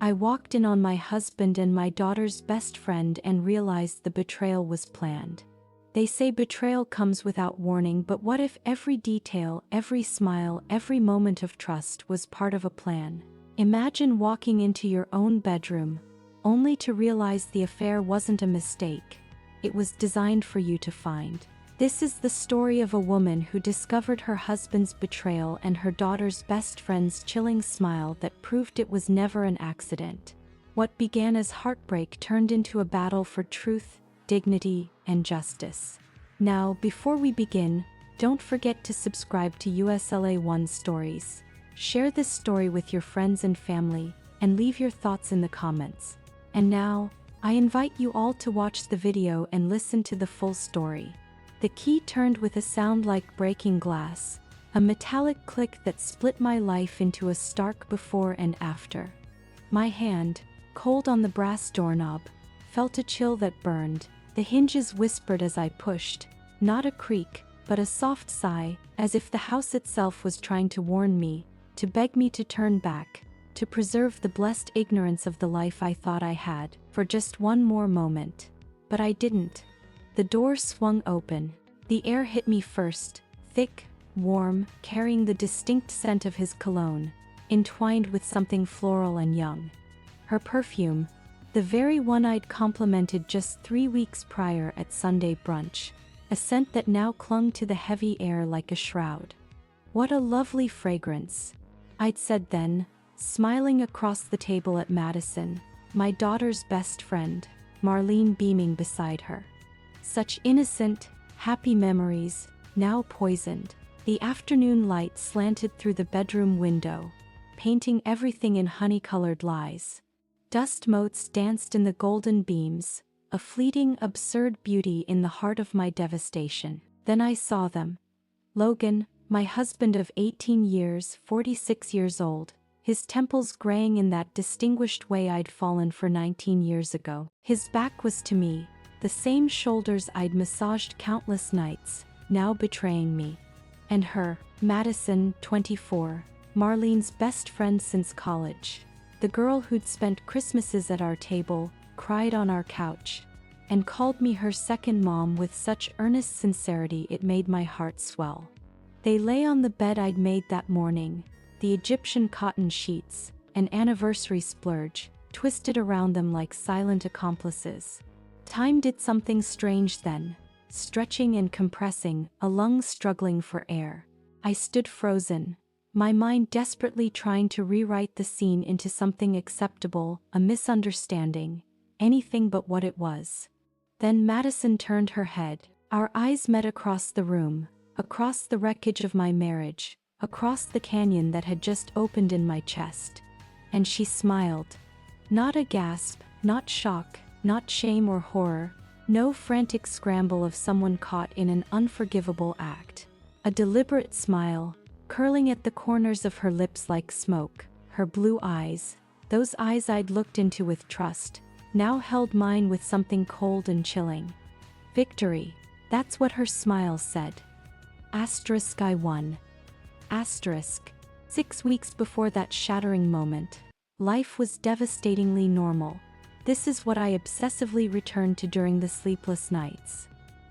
I walked in on my husband and my daughter's best friend and realized the betrayal was planned. They say betrayal comes without warning, but what if every detail, every smile, every moment of trust was part of a plan? Imagine walking into your own bedroom, only to realize the affair wasn't a mistake. It was designed for you to find. This is the story of a woman who discovered her husband's betrayal and her daughter's best friend's chilling smile that proved it was never an accident. What began as heartbreak turned into a battle for truth, dignity, and justice. Now, before we begin, don't forget to subscribe to USLA 1 Stories. Share this story with your friends and family, and leave your thoughts in the comments. And now, I invite you all to watch the video and listen to the full story. The key turned with a sound like breaking glass, a metallic click that split my life into a stark before and after. My hand, cold on the brass doorknob, felt a chill that burned. The hinges whispered as I pushed, not a creak, but a soft sigh, as if the house itself was trying to warn me, to beg me to turn back, to preserve the blessed ignorance of the life I thought I had, for just one more moment. But I didn't. The door swung open. The air hit me first, thick, warm, carrying the distinct scent of his cologne, entwined with something floral and young. Her perfume, the very one I'd complimented just 3 weeks prior at Sunday brunch, a scent that now clung to the heavy air like a shroud. "What a lovely fragrance," I'd said then, smiling across the table at Madison, my daughter's best friend, Marlene beaming beside her. Such innocent, happy memories, now poisoned. The afternoon light slanted through the bedroom window, painting everything in honey-colored lies. Dust motes danced in the golden beams, a fleeting, absurd beauty in the heart of my devastation. Then I saw them. Logan, my husband of 18 years, 46 years old, his temples graying in that distinguished way I'd fallen for 19 years ago. His back was to me, the same shoulders I'd massaged countless nights, now betraying me. And her, Madison, 24, Marlene's best friend since college. The girl who'd spent Christmases at our table, cried on our couch, and called me her second mom with such earnest sincerity it made my heart swell. They lay on the bed I'd made that morning, the Egyptian cotton sheets, an anniversary splurge, twisted around them like silent accomplices. Time did something strange then, stretching and compressing, a lung struggling for air. I stood frozen, my mind desperately trying to rewrite the scene into something acceptable, a misunderstanding, anything but what it was. Then Madison turned her head. Our eyes met across the room, across the wreckage of my marriage, across the canyon that had just opened in my chest. And she smiled. Not a gasp, not shock, not shame or horror, no frantic scramble of someone caught in an unforgivable act. A deliberate smile, curling at the corners of her lips like smoke. Her blue eyes, those eyes I'd looked into with trust, now held mine with something cold and chilling. Victory, that's what her smile said. I won. 6 weeks before that shattering moment, life was devastatingly normal. This is what I obsessively returned to during the sleepless nights.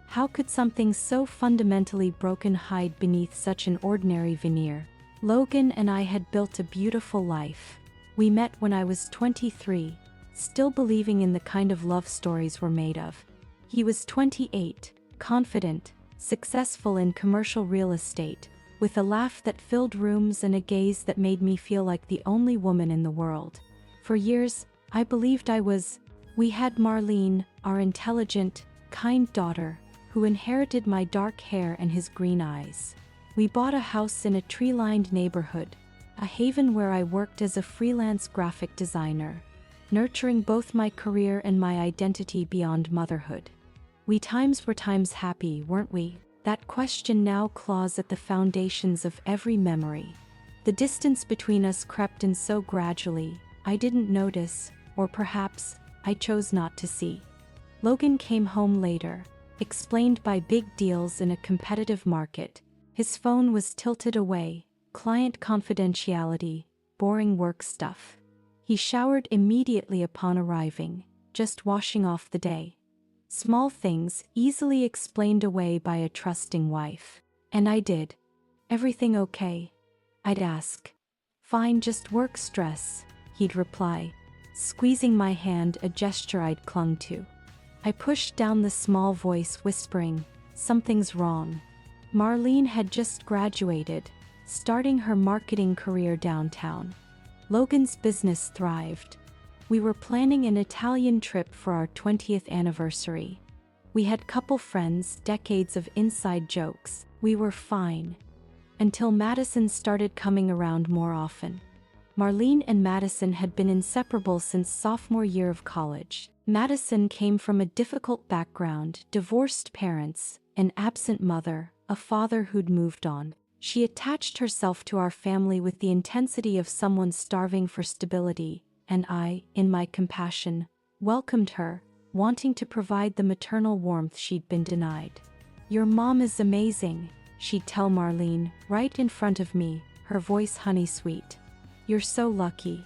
How could something so fundamentally broken hide beneath such an ordinary veneer? Logan and I had built a beautiful life. We met when I was 23, still believing in the kind of love stories we're made of. He was 28, confident, successful in commercial real estate, with a laugh that filled rooms and a gaze that made me feel like the only woman in the world. For years, I believed I was. We had Marlene, our intelligent, kind daughter, who inherited my dark hair and his green eyes. We bought a house in a tree-lined neighborhood, a haven where I worked as a freelance graphic designer, nurturing both my career and my identity beyond motherhood. We were times happy, weren't we? That question now claws at the foundations of every memory. The distance between us crept in so gradually, I didn't notice, or perhaps, I chose not to see. Logan came home later, explained by big deals in a competitive market. His phone was tilted away, client confidentiality, boring work stuff. He showered immediately upon arriving, just washing off the day. Small things easily explained away by a trusting wife. And I did. "Everything okay?" I'd ask. "Fine, just work stress," he'd reply, squeezing my hand, a gesture I'd clung to. I pushed down the small voice, whispering, "Something's wrong." Marlene had just graduated, starting her marketing career downtown. Logan's business thrived. We were planning an Italian trip for our 20th anniversary. We had couple friends, decades of inside jokes. We were fine. Until Madison started coming around more often. Marlene and Madison had been inseparable since sophomore year of college. Madison came from a difficult background, divorced parents, an absent mother, a father who'd moved on. She attached herself to our family with the intensity of someone starving for stability, and I, in my compassion, welcomed her, wanting to provide the maternal warmth she'd been denied. "Your mom is amazing," she'd tell Marlene, right in front of me, her voice honey sweet. "You're so lucky."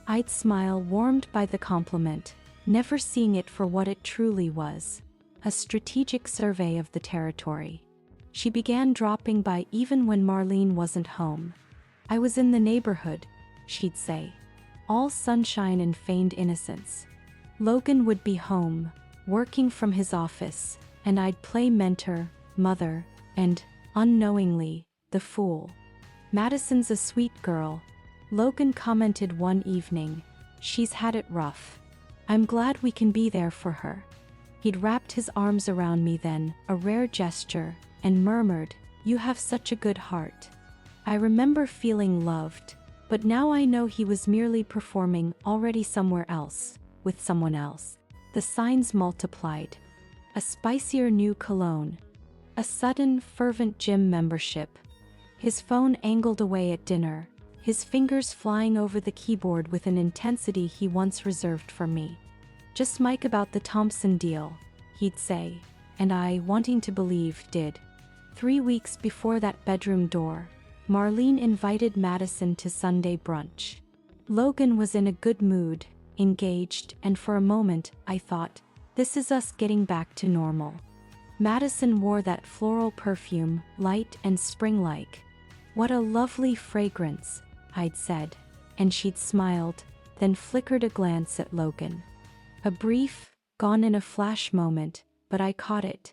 I'd smile, warmed by the compliment, never seeing it for what it truly was, a strategic survey of the territory. She began dropping by even when Marlene wasn't home. "I was in the neighborhood," she'd say. All sunshine and feigned innocence. Logan would be home, working from his office, and I'd play mentor, mother, and, unknowingly, the fool. "Madison's a sweet girl," Logan commented one evening. "She's had it rough. I'm glad we can be there for her." He'd wrapped his arms around me then, a rare gesture, and murmured, "You have such a good heart." I remember feeling loved, but now I know he was merely performing, already somewhere else, with someone else. The signs multiplied. A spicier new cologne. A sudden, fervent gym membership. His phone angled away at dinner, his fingers flying over the keyboard with an intensity he once reserved for me. "Just Mike about the Thompson deal," he'd say, and I, wanting to believe, did. 3 weeks before that bedroom door, Marlene invited Madison to Sunday brunch. Logan was in a good mood, engaged, and for a moment, I thought, this is us getting back to normal. Madison wore that floral perfume, light and spring-like. "What a lovely fragrance," I'd said, and she'd smiled, then flickered a glance at Logan. A brief, gone in a flash moment, but I caught it.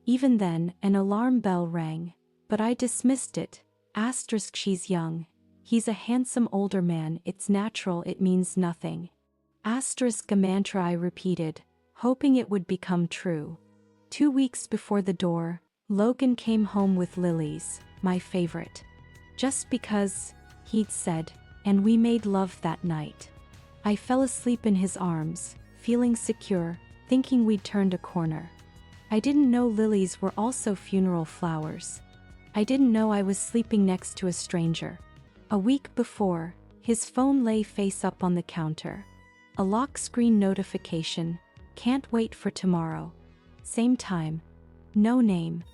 Even then, an alarm bell rang, but I dismissed it. Asterisk, she's young. He's a handsome older man, it's natural, it means nothing. Asterisk, a mantra I repeated, hoping it would become true. 2 weeks before the door, Logan came home with lilies, my favorite. "Just because," he'd said, and we made love that night. I fell asleep in his arms, feeling secure, thinking we'd turned a corner. I didn't know lilies were also funeral flowers. I didn't know I was sleeping next to a stranger. A week before, his phone lay face up on the counter. A lock screen notification, "Can't wait for tomorrow." Same time. No name.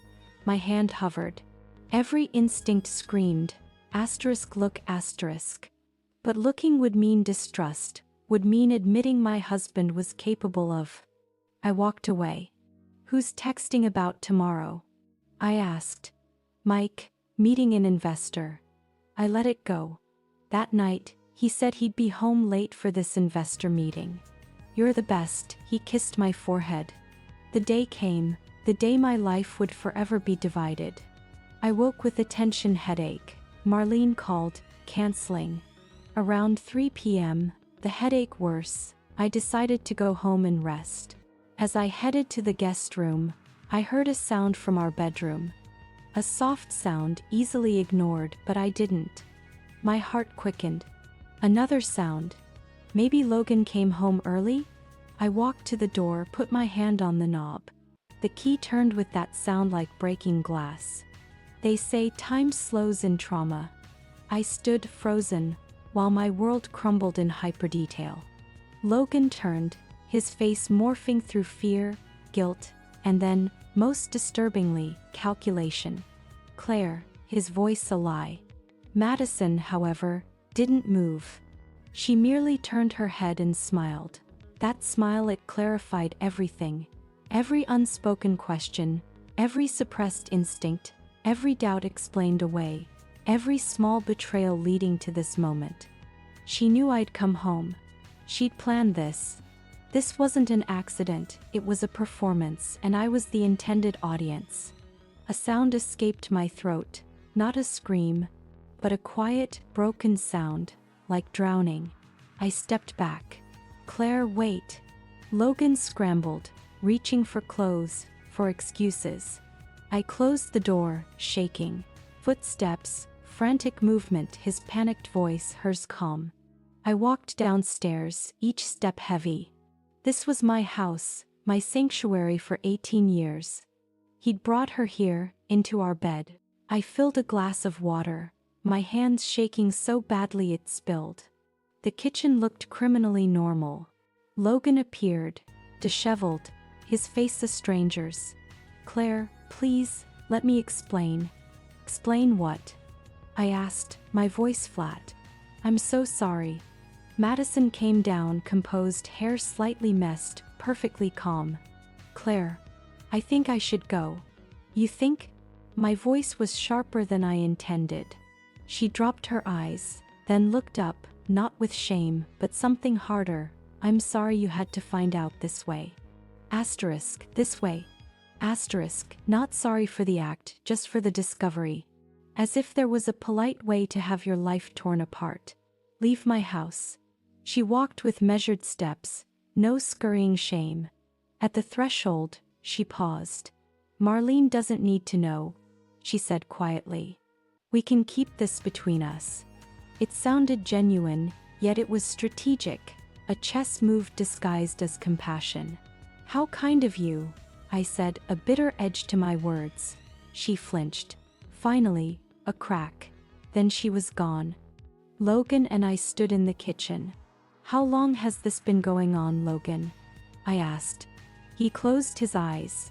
My hand hovered. Every instinct screamed, asterisk look asterisk. But looking would mean distrust, would mean admitting my husband was capable of. I walked away. "Who's texting about tomorrow?" I asked. "Mike, meeting an investor." I let it go. That night, he said he'd be home late for this investor meeting. "You're the best," he kissed my forehead. The day came, the day my life would forever be divided. I woke with a tension headache. Marlene called, canceling. Around 3 p.m., the headache worse, I decided to go home and rest. As I headed to the guest room, I heard a sound from our bedroom. A soft sound, easily ignored, but I didn't. My heart quickened. Another sound. Maybe Logan came home early? I walked to the door, put my hand on the knob. The key turned with that sound like breaking glass. They say time slows in trauma. I stood frozen, while my world crumbled in hyperdetail. Logan turned, his face morphing through fear, guilt, and then, most disturbingly, calculation. "Claire," his voice a lie. Madison, however, didn't move. She merely turned her head and smiled. That smile, it clarified everything. Every unspoken question, every suppressed instinct, every doubt explained away, every small betrayal leading to this moment. She knew I'd come home. She'd planned this. This wasn't an accident, it was a performance, and I was the intended audience. A sound escaped my throat, not a scream, but a quiet, broken sound, like drowning. I stepped back. "Claire, wait." Logan scrambled, reaching for clothes, for excuses. I closed the door, shaking. Footsteps, frantic movement, his panicked voice, hers calm. I walked downstairs, each step heavy. This was my house, my sanctuary for 18 years. He'd brought her here, into our bed. I filled a glass of water, my hands shaking so badly it spilled. The kitchen looked criminally normal. Logan appeared, disheveled, his face a stranger's. "Claire, please, let me explain." "Explain what?" I asked, my voice flat. "I'm so sorry." Madison came down, composed, hair slightly messed, perfectly calm. "Claire, I think I should go." "You think?" My voice was sharper than I intended. She dropped her eyes, then looked up, not with shame, but something harder. "I'm sorry you had to find out this way." This way. Not sorry for the act, just for the discovery. As if there was a polite way to have your life torn apart. "Leave my house." She walked with measured steps, no scurrying shame. At the threshold, she paused. "Marlene doesn't need to know," she said quietly. "We can keep this between us." It sounded genuine, yet it was strategic, a chess move disguised as compassion. "How kind of you," I said, a bitter edge to my words. She flinched. Finally, a crack. Then she was gone. Logan and I stood in the kitchen. "How long has this been going on, Logan?" I asked. He closed his eyes.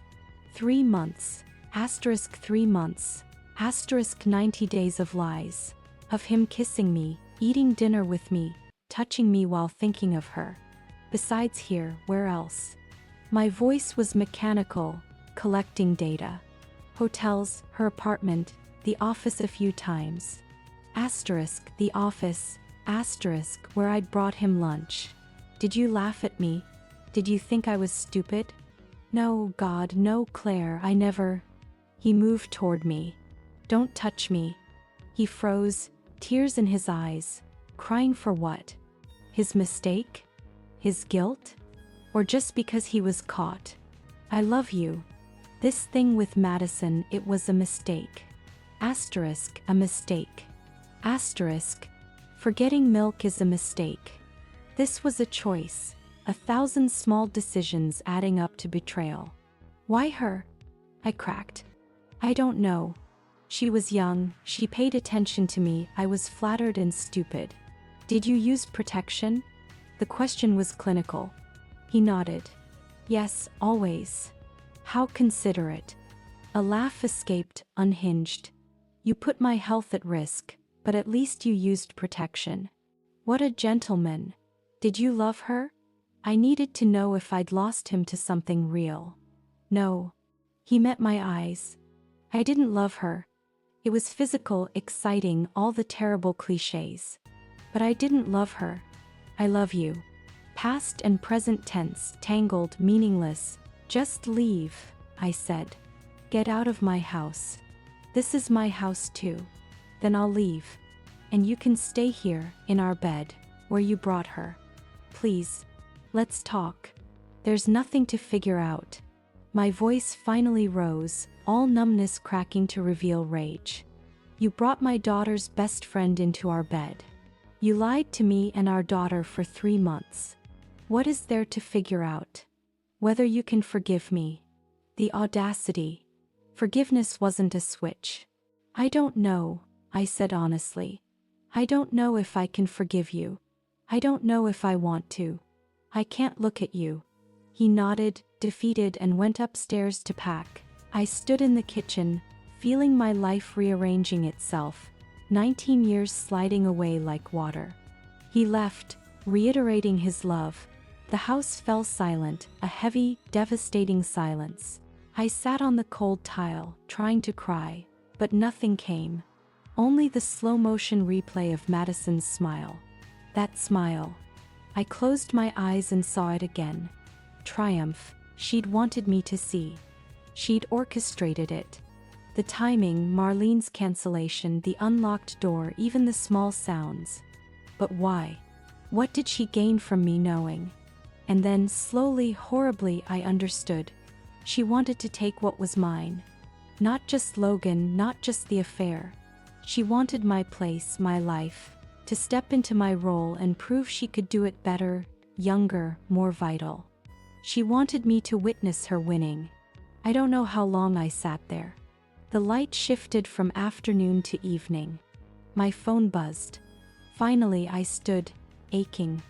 3 months. 3 months. 90 days of lies. Of him kissing me, eating dinner with me, touching me while thinking of her. Besides here, where else? My voice was mechanical, collecting data. Hotels, her apartment, the office a few times. The office, where I'd brought him lunch. "Did you laugh at me? Did you think I was stupid?" "No, God, no, Claire, I never." He moved toward me. "Don't touch me." He froze, tears in his eyes. Crying for what? His mistake? His guilt? Or just because he was caught? "I love you." This thing with Madison, it was a mistake. A mistake. Forgetting milk is a mistake. This was a choice, 1,000 small decisions adding up to betrayal. "Why her?" I cracked. "I don't know. She was young, she paid attention to me, I was flattered and stupid." "Did you use protection?" The question was clinical. He nodded. "Yes, always." "How considerate." A laugh escaped, unhinged. "You put my health at risk, but at least you used protection." "What a gentleman." "Did you love her?" I needed to know if I'd lost him to something real. "No." He met my eyes. "I didn't love her. It was physical, exciting, all the terrible cliches. But I didn't love her. I love you." Past and present tense, tangled, meaningless. "Just leave," I said. "Get out of my house." "This is my house too." "Then I'll leave. And you can stay here, in our bed, where you brought her. Please. Let's talk. There's nothing to figure out." My voice finally rose, all numbness cracking to reveal rage. "You brought my daughter's best friend into our bed. You lied to me and our daughter for 3 months. What is there to figure out? Whether you can forgive me." The audacity. Forgiveness wasn't a switch. "I don't know," I said honestly. "I don't know if I can forgive you. I don't know if I want to. I can't look at you." He nodded, defeated, and went upstairs to pack. I stood in the kitchen, feeling my life rearranging itself, 19 years sliding away like water. He left, reiterating his love. The house fell silent, a heavy, devastating silence. I sat on the cold tile, trying to cry, but nothing came. Only the slow-motion replay of Madison's smile. That smile. I closed my eyes and saw it again. Triumph, she'd wanted me to see. She'd orchestrated it. The timing, Marlene's cancellation, the unlocked door, even the small sounds. But why? What did she gain from me knowing? And then, slowly, horribly, I understood. She wanted to take what was mine. Not just Logan, not just the affair. She wanted my place, my life, to step into my role and prove she could do it better, younger, more vital. She wanted me to witness her winning. I don't know how long I sat there. The light shifted from afternoon to evening. My phone buzzed. Finally I stood, aching.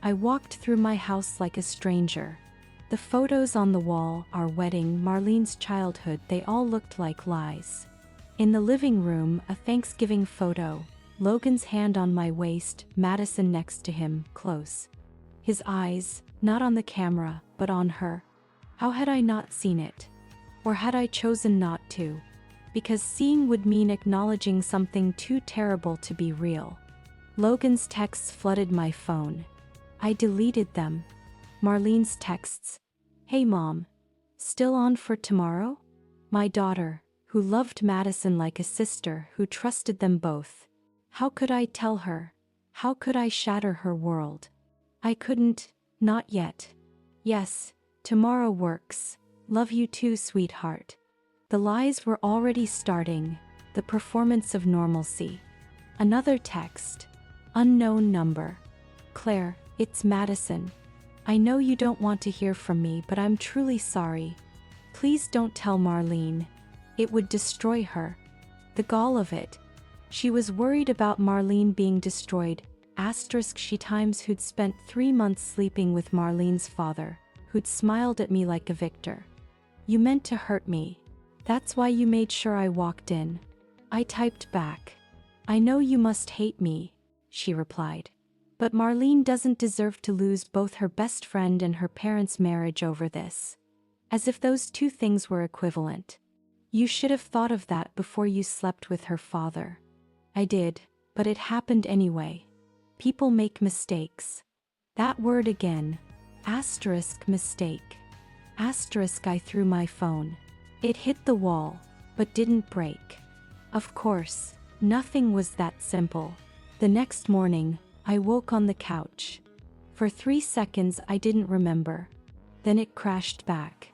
I walked through my house like a stranger. The photos on the wall, our wedding, Marlene's childhood, they all looked like lies. In the living room, a Thanksgiving photo, Logan's hand on my waist, Madison next to him, close. His eyes, not on the camera, but on her. How had I not seen it? Or had I chosen not to? Because seeing would mean acknowledging something too terrible to be real. Logan's texts flooded my phone. I deleted them. Marlene's texts. Hey mom. Still on for tomorrow? My daughter, who loved Madison like a sister, who trusted them both. How could I tell her? How could I shatter her world? I couldn't, not yet. Yes, tomorrow works. Love you too, sweetheart. The lies were already starting, the performance of normalcy. Another text. Unknown number. Claire, it's Madison. I know you don't want to hear from me, but I'm truly sorry. Please don't tell Marlene. It would destroy her. The gall of it. She was worried about Marlene being destroyed. She times who'd spent 3 months sleeping with Marlene's father, who'd smiled at me like a victor. You meant to hurt me. That's why you made sure I walked in. I typed back. I know you must hate me, she replied. But Marlene doesn't deserve to lose both her best friend and her parents' marriage over this. As if those two things were equivalent. You should have thought of that before you slept with her father. I did, but it happened anyway. People make mistakes. That word again. Mistake. I threw my phone. It hit the wall, but didn't break. Of course, nothing was that simple. The next morning, I woke on the couch. For 3 seconds I didn't remember. Then it crashed back.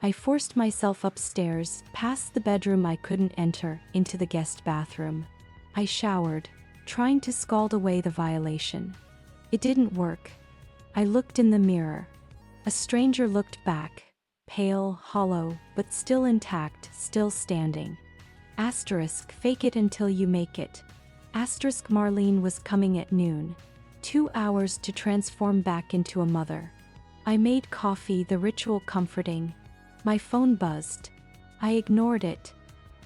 I forced myself upstairs, past the bedroom I couldn't enter, into the guest bathroom. I showered, trying to scald away the violation. It didn't work. I looked in the mirror. A stranger looked back, pale, hollow, but still intact, still standing. Fake it until you make it. Marlene was coming at noon. 2 hours to transform back into a mother. I made coffee, the ritual comforting. My phone buzzed. I ignored it.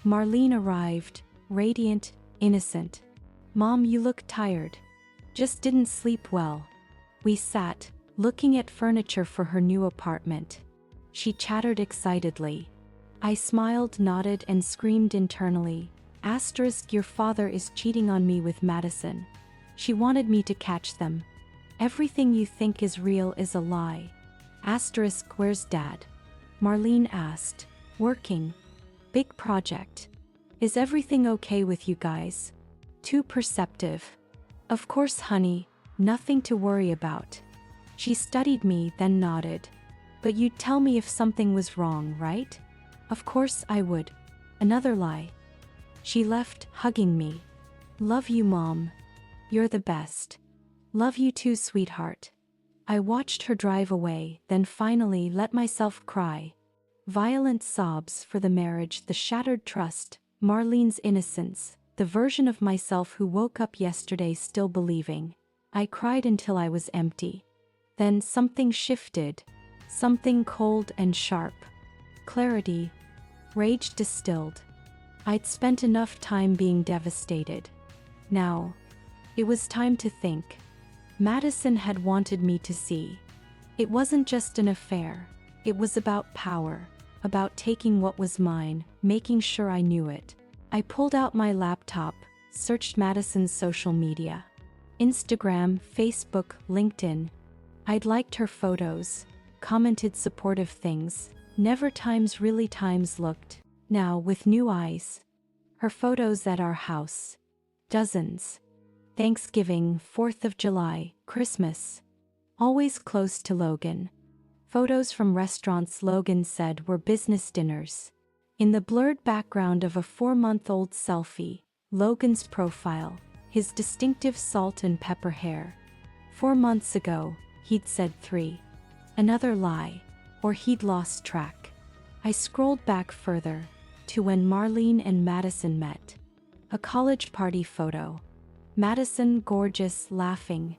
Marlene arrived, radiant, innocent. Mom, you look tired. Just didn't sleep well. We sat, looking at furniture for her new apartment. She chattered excitedly. I smiled, nodded, and screamed internally. Your father is cheating on me with Madison. She wanted me to catch them. Everything you think is real is a lie. Where's Dad? Marlene asked. Working. Big project. Is everything okay with you guys? Too perceptive. Of course, honey, nothing to worry about. She studied me, then nodded. But you'd tell me if something was wrong, right? Of course I would. Another lie. She left, hugging me. Love you, Mom. You're the best. Love you too, sweetheart. I watched her drive away, then finally let myself cry. Violent sobs for the marriage, the shattered trust, Marlene's innocence, the version of myself who woke up yesterday still believing. I cried until I was empty. Then something shifted. Something cold and sharp. Clarity. Rage distilled. I'd spent enough time being devastated. Now, it was time to think. Madison had wanted me to see. It wasn't just an affair. It was about power, about taking what was mine, making sure I knew it. I pulled out my laptop, searched Madison's social media. Instagram, Facebook, LinkedIn. I'd liked her photos, commented supportive things, never times really times looked. Now, with new eyes. Her photos at our house. Dozens. Thanksgiving, 4th of July, Christmas. Always close to Logan. Photos from restaurants Logan said were business dinners. In the blurred background of a 4-month-old selfie, Logan's profile, his distinctive salt and pepper hair. 4 months ago, he'd said 3. Another lie, or he'd lost track. I scrolled back further, to when Marlene and Madison met. A college party photo. Madison gorgeous, laughing.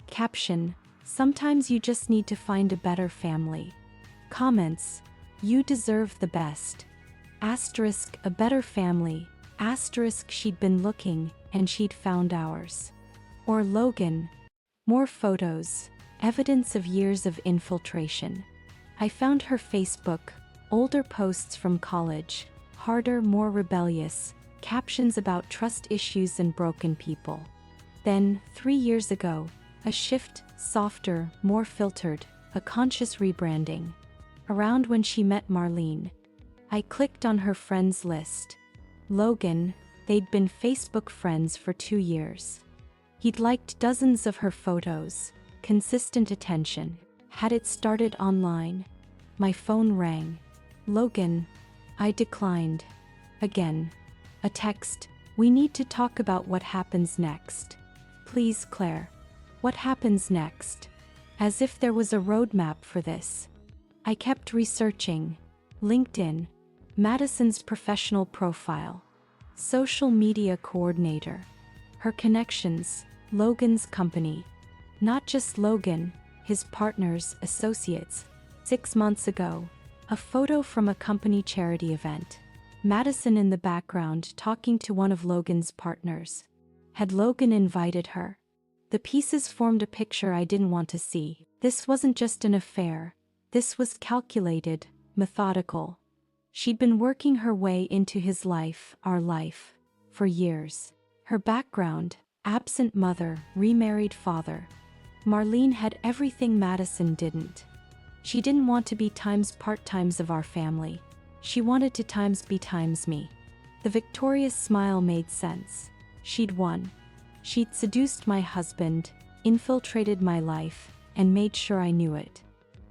Caption, sometimes you just need to find a better family. Comments, you deserve the best. Asterisk, a better family. Asterisk, she'd been looking, and she'd found ours. Or Logan. More photos, evidence of years of infiltration. I found her Facebook, older posts from college, harder, more rebellious, captions about trust issues and broken people. Then, 3 years ago, a shift, softer, more filtered, a conscious rebranding. Around when she met Marlene. I clicked on her friends list. Logan, they'd been Facebook friends for 2 years. He'd liked dozens of her photos, consistent attention. Had it started online? My phone rang. Logan. I declined. Again. A text. We need to talk about what happens next. Please, Claire. What happens next? As if there was a roadmap for this. I kept researching. LinkedIn. Madison's professional profile. Social media coordinator. Her connections. Logan's company. Not just Logan, his partners, associates. 6 months ago. A photo from a company charity event. Madison in the background talking to one of Logan's partners. Had Logan invited her? The pieces formed a picture I didn't want to see. This wasn't just an affair. This was calculated, methodical. She'd been working her way into his life, our life, for years. Her background, absent mother, remarried father. Marlene had everything Madison didn't. She didn't want to be times part-times of our family. She wanted to times be times me. The victorious smile made sense. She'd won. She'd seduced my husband, infiltrated my life, and made sure I knew it.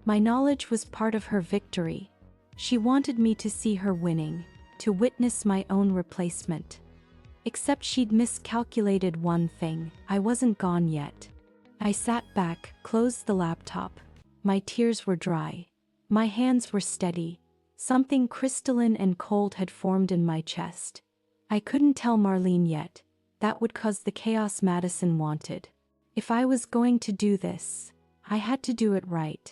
My knowledge was part of her victory. She wanted me to see her winning, to witness my own replacement. Except she'd miscalculated one thing. I wasn't gone yet. I sat back, closed the laptop. My tears were dry. My hands were steady. Something crystalline and cold had formed in my chest. I couldn't tell Marlene yet. That would cause the chaos Madison wanted. If I was going to do this, I had to do it right.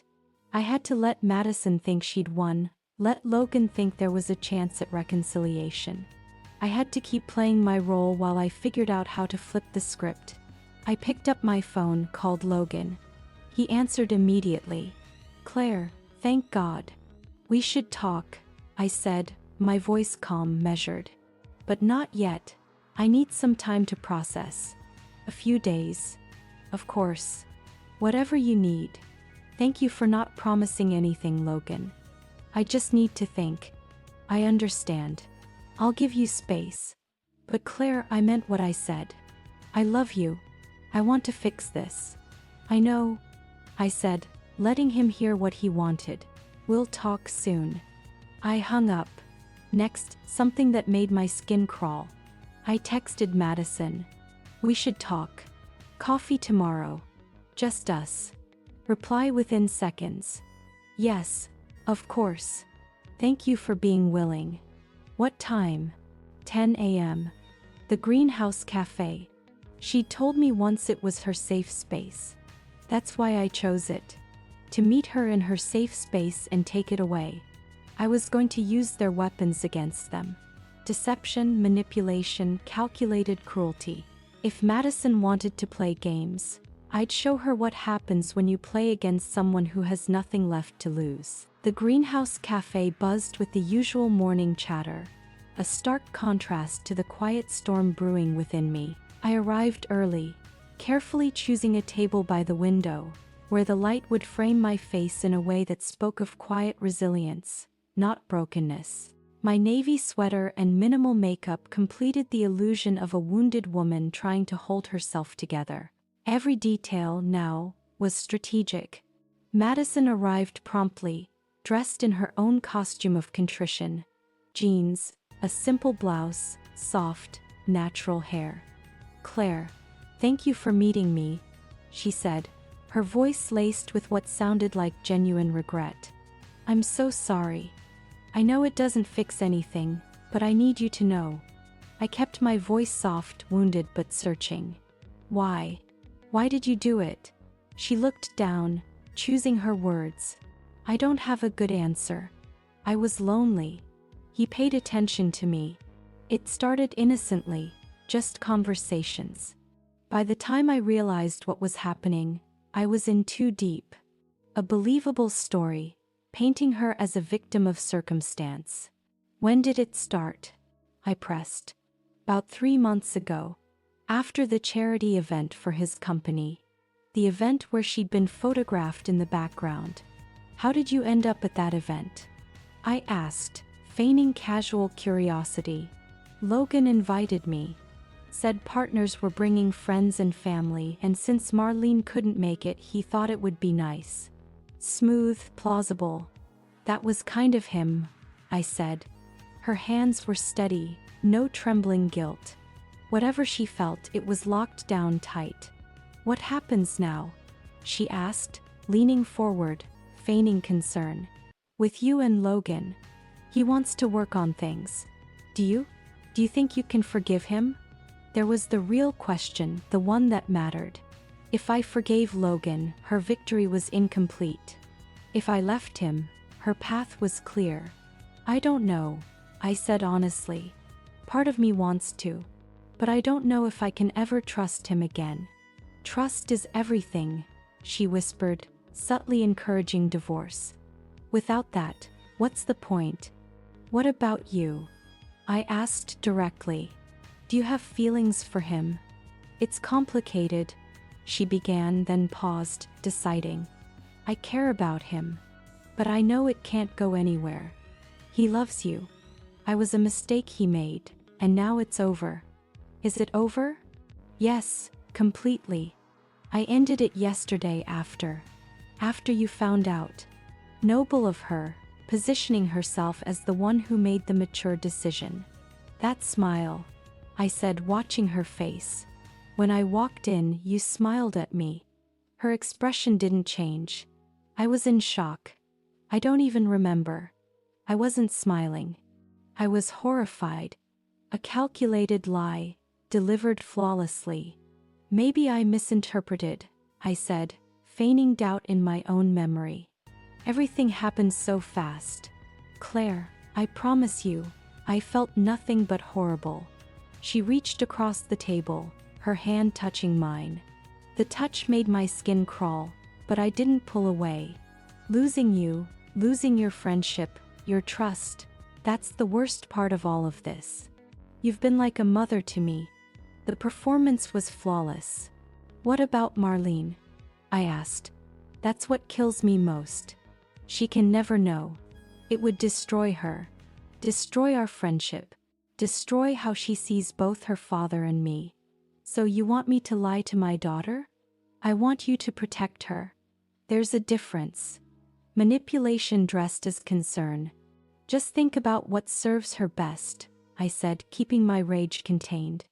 I had to let Madison think she'd won, let Logan think there was a chance at reconciliation. I had to keep playing my role while I figured out how to flip the script. I picked up my phone, called Logan. He answered immediately. Claire, thank God. We should talk, I said, my voice calm, measured. But not yet. I need some time to process. A few days. Of course. Whatever you need. Thank you for not promising anything, Logan. I just need to think. I understand. I'll give you space. But Claire, I meant what I said. I love you. I want to fix this. I know, I said, letting him hear what he wanted. We'll talk soon. I hung up. Next, something that made my skin crawl. I texted Madison. We should talk. Coffee tomorrow. Just us. Reply within seconds. Yes, of course. Thank you for being willing. What time? 10 a.m. The Greenhouse Cafe. She told me once it was her safe space. That's why I chose it. To meet her in her safe space and take it away. I was going to use their weapons against them. Deception, manipulation, calculated cruelty. If Madison wanted to play games, I'd show her what happens when you play against someone who has nothing left to lose. The greenhouse cafe buzzed with the usual morning chatter, a stark contrast to the quiet storm brewing within me. I arrived early, carefully choosing a table by the window, where the light would frame my face in a way that spoke of quiet resilience, not brokenness. My navy sweater and minimal makeup completed the illusion of a wounded woman trying to hold herself together. Every detail, now, was strategic. Madison arrived promptly, dressed in her own costume of contrition. Jeans, a simple blouse, soft, natural hair. "Claire, thank you for meeting me," she said, her voice laced with what sounded like genuine regret. "I'm so sorry. I know it doesn't fix anything, but I need you to know." I kept my voice soft, wounded but searching. "Why? Why did you do it?" She looked down, choosing her words. "I don't have a good answer. I was lonely." He paid attention to me. It started innocently, just conversations. By the time I realized what was happening, I was in too deep. A believable story, painting her as a victim of circumstance. "When did it start?" I pressed. "About 3 months ago. After the charity event for his company. The event where she'd been photographed in the background." "How did you end up at that event?" I asked, feigning casual curiosity. "Logan invited me. Said partners were bringing friends and family, and since Marlene couldn't make it, he thought it would be nice. Smooth, plausible." "That was kind of him," I said. Her hands were steady, no trembling guilt. Whatever she felt, it was locked down tight. "What happens now?" she asked, leaning forward, feigning concern. "With you and Logan. He wants to work on things. Do you? Do you think you can forgive him?" There was the real question, the one that mattered. If I forgave Logan, her victory was incomplete. If I left him, her path was clear. "I don't know," I said honestly. "Part of me wants to. But I don't know if I can ever trust him again." "Trust is everything," she whispered, subtly encouraging divorce. "Without that, what's the point?" "What about you?" I asked directly. "Do you have feelings for him?" "It's complicated," she began, then paused, deciding. "I care about him. But I know it can't go anywhere. He loves you. I was a mistake he made, and now it's over." "Is it over?" "Yes, completely. I ended it yesterday after you found out." Noble of her, positioning herself as the one who made the mature decision. "That smile," I said, watching her face. "When I walked in, you smiled at me." Her expression didn't change. I was in shock. I don't even remember. I wasn't smiling. I was horrified. A calculated lie, delivered flawlessly. "Maybe I misinterpreted," I said, feigning doubt in my own memory. "Everything happened so fast. Claire, I promise you, I felt nothing but horrible." She reached across the table, her hand touching mine. The touch made my skin crawl, but I didn't pull away. "Losing you, losing your friendship, your trust, that's the worst part of all of this. You've been like a mother to me." The performance was flawless. "What about Marlene?" I asked. "That's what kills me most. She can never know. It would destroy her. Destroy our friendship. Destroy how she sees both her father and me." "So you want me to lie to my daughter?" "I want you to protect her. There's a difference. Manipulation dressed as concern. Just think about what serves her best," I said, keeping my rage contained.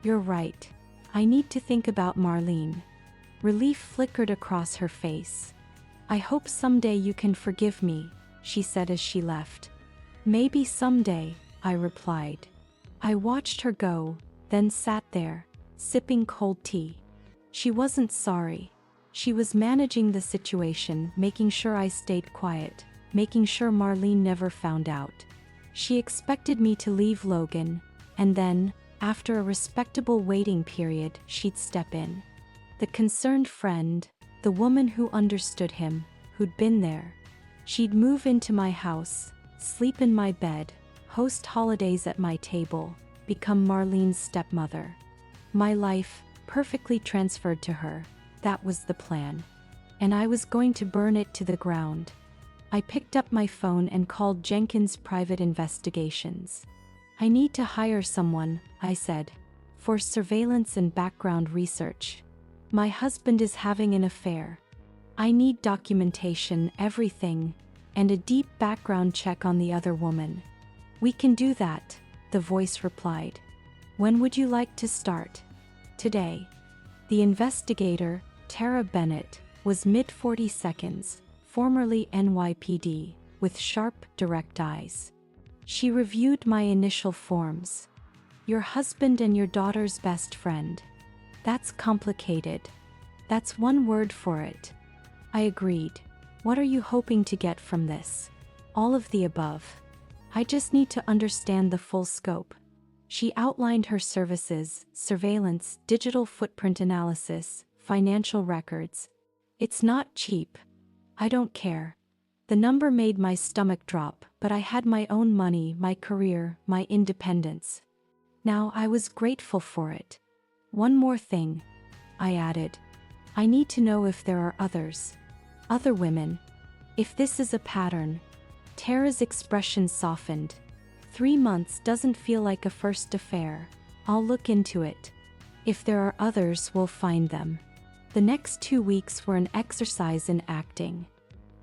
"You're right. I need to think about Marlene." Relief flickered across her face. "I hope someday you can forgive me," she said as she left. "Maybe someday," I replied. I watched her go, then sat there, sipping cold tea. She wasn't sorry. She was managing the situation, making sure I stayed quiet, making sure Marlene never found out. She expected me to leave Logan, and then, after a respectable waiting period, she'd step in. The concerned friend, the woman who understood him, who'd been there. She'd move into my house, sleep in my bed, host holidays at my table, become Marlene's stepmother. My life, perfectly transferred to her, that was the plan. And I was going to burn it to the ground. I picked up my phone and called Jenkins Private Investigations. I need to hire someone, I said, for surveillance and background research. My husband is having an affair. I need documentation, everything, and a deep background check on the other woman. We can do that, the voice replied. When would you like to start? Today. The investigator, Tara Bennett, was mid-40s, formerly NYPD, with sharp, direct eyes. She reviewed my initial forms. Your husband and your daughter's best friend. That's complicated. That's one word for it. I agreed. What are you hoping to get from this? All of the above. I just need to understand the full scope. She outlined her services: surveillance, digital footprint analysis, financial records. It's not cheap. I don't care. The number made my stomach drop, but I had my own money, my career, my independence. Now I was grateful for it. One more thing, I added. I need to know if there are others. Other women. If this is a pattern. Tara's expression softened. 3 months doesn't feel like a first affair. I'll look into it. If there are others, we'll find them. The next 2 weeks were an exercise in acting.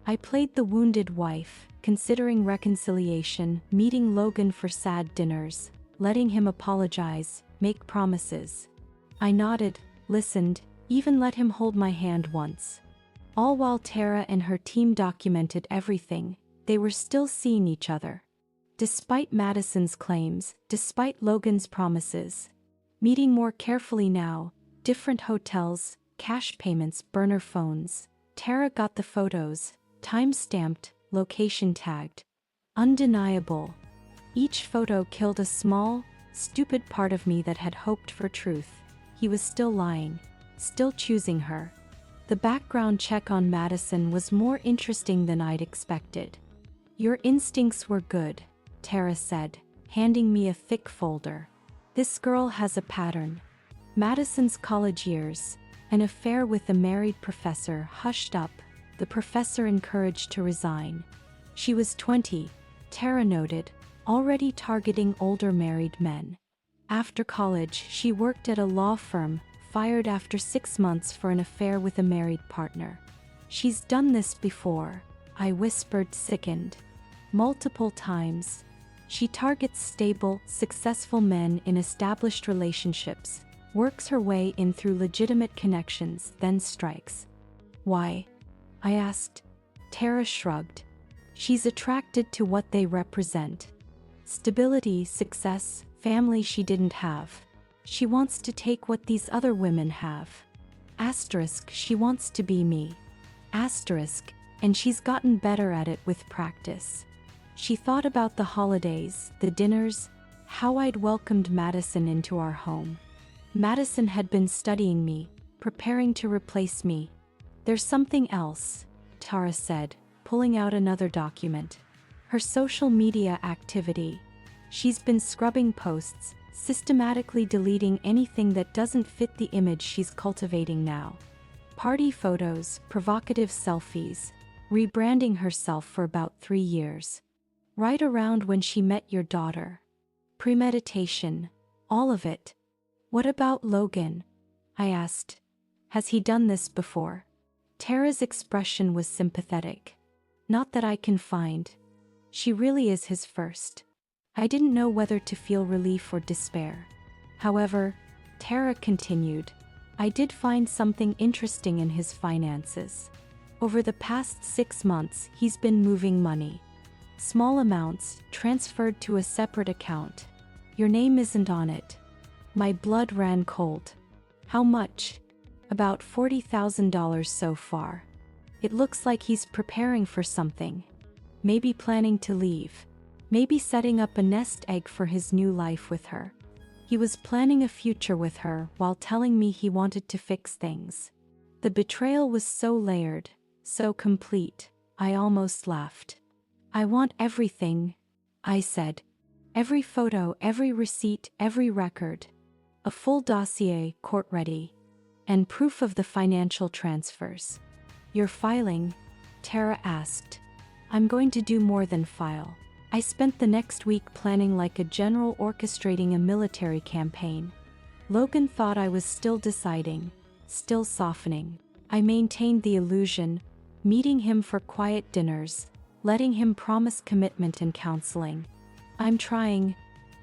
I played the wounded wife, considering reconciliation, meeting Logan for sad dinners, letting him apologize, make promises. I nodded, listened, even let him hold my hand once. All while Tara and her team documented everything, they were still seeing each other. Despite Madison's claims, despite Logan's promises. Meeting more carefully now, different hotels, cash payments, burner phones. Tara got the photos, time-stamped, location tagged. Undeniable. Each photo killed a small, stupid part of me that had hoped for truth. He was still lying, still choosing her. The background check on Madison was more interesting than I'd expected. Your instincts were good, Tara said, handing me a thick folder. This girl has a pattern. Madison's college years, an affair with a married professor, hushed up, the professor encouraged to resign. She was 20, Tara noted, already targeting older married men. After college, she worked at a law firm, fired after 6 months for an affair with a married partner. She's done this before, I whispered, sickened. Multiple times. She targets stable, successful men in established relationships, works her way in through legitimate connections, then strikes. Why? I asked. Tara shrugged. She's attracted to what they represent. Stability, success, family she didn't have. She wants to take what these other women have. Asterisk, she wants to be me. Asterisk, and she's gotten better at it with practice. She thought about the holidays, the dinners, how I'd welcomed Madison into our home. Madison had been studying me, preparing to replace me. There's something else, Tara said, pulling out another document. Her social media activity. She's been scrubbing posts, systematically deleting anything that doesn't fit the image she's cultivating now. Party photos, provocative selfies, rebranding herself for about 3 years. Right around when she met your daughter. Premeditation, all of it. What about Logan? I asked. Has he done this before? Tara's expression was sympathetic. Not that I can find. She really is his first. I didn't know whether to feel relief or despair. However, Tara continued, I did find something interesting in his finances. Over the past 6 months, he's been moving money. Small amounts, transferred to a separate account. Your name isn't on it. My blood ran cold. How much? About $40,000 so far. It looks like he's preparing for something. Maybe planning to leave. Maybe setting up a nest egg for his new life with her. He was planning a future with her while telling me he wanted to fix things. The betrayal was so layered, so complete, I almost laughed. I want everything, I said. Every photo, every receipt, every record. A full dossier, court-ready. And proof of the financial transfers. You're filing? Tara asked. I'm going to do more than file. I spent the next week planning like a general orchestrating a military campaign. Logan thought I was still deciding, still softening. I maintained the illusion, meeting him for quiet dinners, letting him promise commitment and counseling. I'm trying,